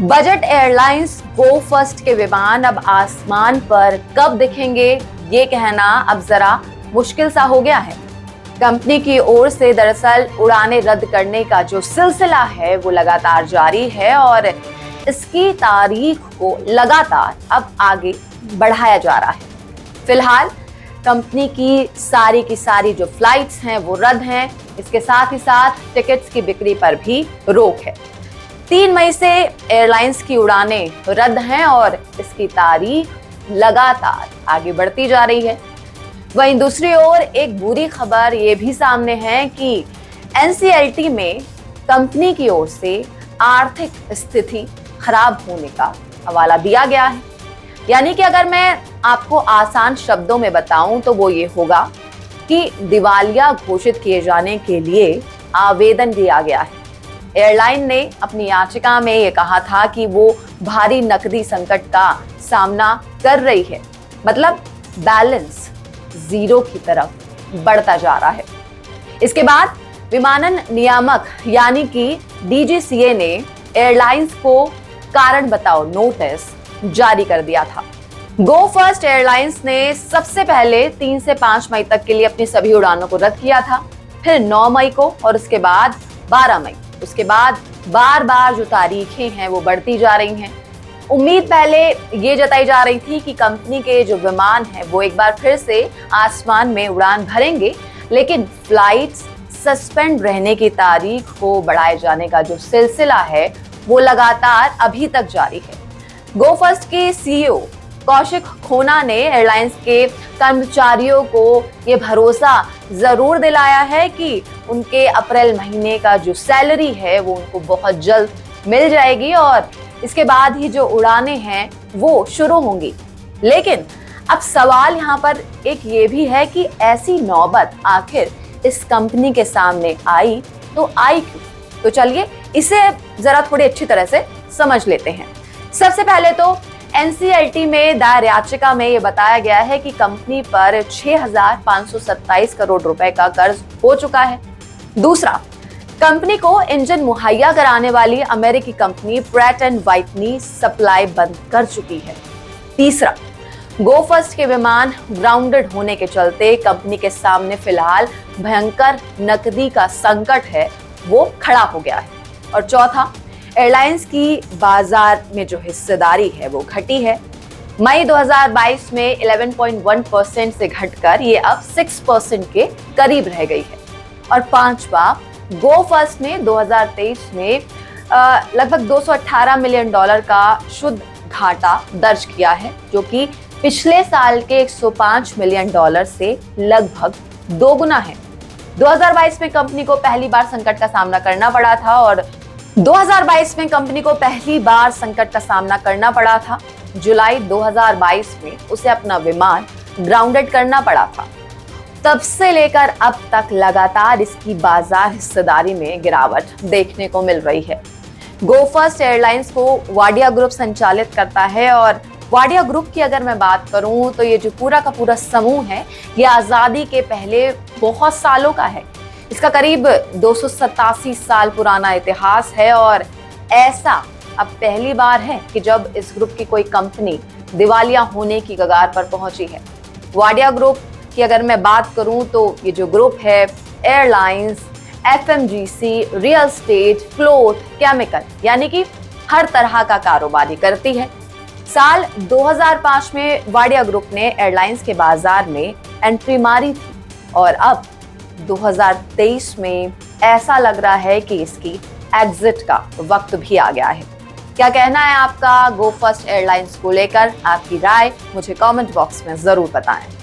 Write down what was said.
Budget airlines गो first के विमान अब आसमान पर कब दिखेंगे, ये कहना अब जरा मुश्किल सा हो गया है। कंपनी की ओर से दरअसल उड़ानें रद्द करने का जो सिलसिला है वो लगातार जारी है और इसकी तारीख को लगातार अब आगे बढ़ाया जा रहा है। फिलहाल कंपनी की सारी जो फ्लाइट्स हैं वो रद्द हैं। इसके साथ ही साथ टिकट्स की बिक्री पर भी रोक है। 3 मई से एयरलाइंस की उड़ानें रद्द हैं और इसकी तारीख लगातार आगे बढ़ती जा रही है। वहीं दूसरी ओर एक बुरी खबर ये भी सामने है कि एनसीएलटी में कंपनी की ओर से आर्थिक स्थिति खराब होने का हवाला दिया गया है। यानी कि अगर मैं आपको आसान शब्दों में बताऊं तो वो ये होगा कि दिवालिया घोषित किए जाने के लिए आवेदन दिया गया है। एयरलाइन ने अपनी याचिका में ये कहा था कि वो भारी नकदी संकट का सामना कर रही है, मतलब बैलेंस जीरो की तरफ बढ़ता जा रहा है। इसके बाद विमानन नियामक यानी कि डीजीसीए ने एयरलाइंस को कारण बताओ नोटिस जारी कर दिया था। गो फर्स्ट एयरलाइंस ने सबसे पहले 3 से 5 मई तक के लिए अपनी सभी उड़ानों को रद्द किया था, फिर 9 मई को और उसके बाद 12 मई। उसके बाद बार बार जो तारीखें हैं वो बढ़ती जा रही हैं। उम्मीद पहले ये जताई जा रही थी कि कंपनी के जो विमान हैं वो एक बार फिर से आसमान में उड़ान भरेंगे, लेकिन फ्लाइट्स सस्पेंड रहने की तारीख को बढ़ाए जाने का जो सिलसिला है वो लगातार अभी तक जारी है। गो फर्स्ट के सीईओ कौशिक खोना ने एयरलाइंस के कर्मचारियों को ये भरोसा जरूर दिलाया है कि उनके अप्रैल महीने का जो सैलरी है वो उनको बहुत जल्द मिल जाएगी और इसके बाद ही जो उड़ानें हैं वो शुरू होंगी। लेकिन अब सवाल यहाँ पर एक ये भी है कि ऐसी नौबत आखिर इस कंपनी के सामने आई तो आई क्यों? तो चलिए इसे जरा थोड़ी अच्छी तरह से समझ लेते हैं। सबसे पहले तो एनसीएलटी में दायर याचिका में ये बताया गया है कि कंपनी पर 6,527 करोड़ रुपए का कर्ज हो चुका है। दूसरा, कंपनी को इंजन मुहैया कराने वाली अमेरिकी company Pratt and Whitney supply बंद कर चुकी है। तीसरा, गो फर्स्ट के विमान ग्राउंडेड होने के चलते कंपनी के सामने फिलहाल भयंकर नकदी का संकट है वो खड़ा हो गया है। और चौथा, एयरलाइंस की बाजार में जो हिस्सेदारी है वो घटी है। मई 2022 में 11.1% से घटकर ये अब 6% के करीब रह गई है। और पांचवा, गो फर्स्ट ने 2023 में लगभग $218 मिलियन का शुद्ध घाटा दर्ज किया है, जो कि पिछले साल के $105 मिलियन से लगभग दोगुना है। 2022 में कंपनी को पहली बार संकट का सामना करना पड़ा था और 2022 में कंपनी को पहली बार संकट का सामना करना पड़ा था। जुलाई 2022 में उसे अपना विमान ग्राउंडेड करना पड़ा था। तब से लेकर अब तक लगातार इसकी बाजार हिस्सेदारी में गिरावट देखने को मिल रही है। गो फर्स्ट एयरलाइंस को वाडिया ग्रुप संचालित करता है और वाडिया ग्रुप की अगर मैं बात करूं तो ये जो पूरा का पूरा समूह है ये आजादी के पहले बहुत सालों का है। इसका करीब 287 साल पुराना इतिहास है और ऐसा अब पहली बार है कि जब इस ग्रुप की कोई कंपनी दिवालिया होने की कगार पर पहुंची है। वाडिया ग्रुप की अगर मैं बात करूं तो ये जो ग्रुप है airlines, FMGC, real estate, cloth, chemical यानी कि हर तरह का कारोबार करती है। साल 2005 में वाडिया ग्रुप ने एयरलाइंस के बाजार में एंट्री मारी थी और अब 2023 में ऐसा लग रहा है कि इसकी एग्जिट का वक्त भी आ गया है। क्या कहना है आपका गो फर्स्ट एयरलाइंस को लेकर? आपकी राय मुझे कमेंट बॉक्स में जरूर बताएं।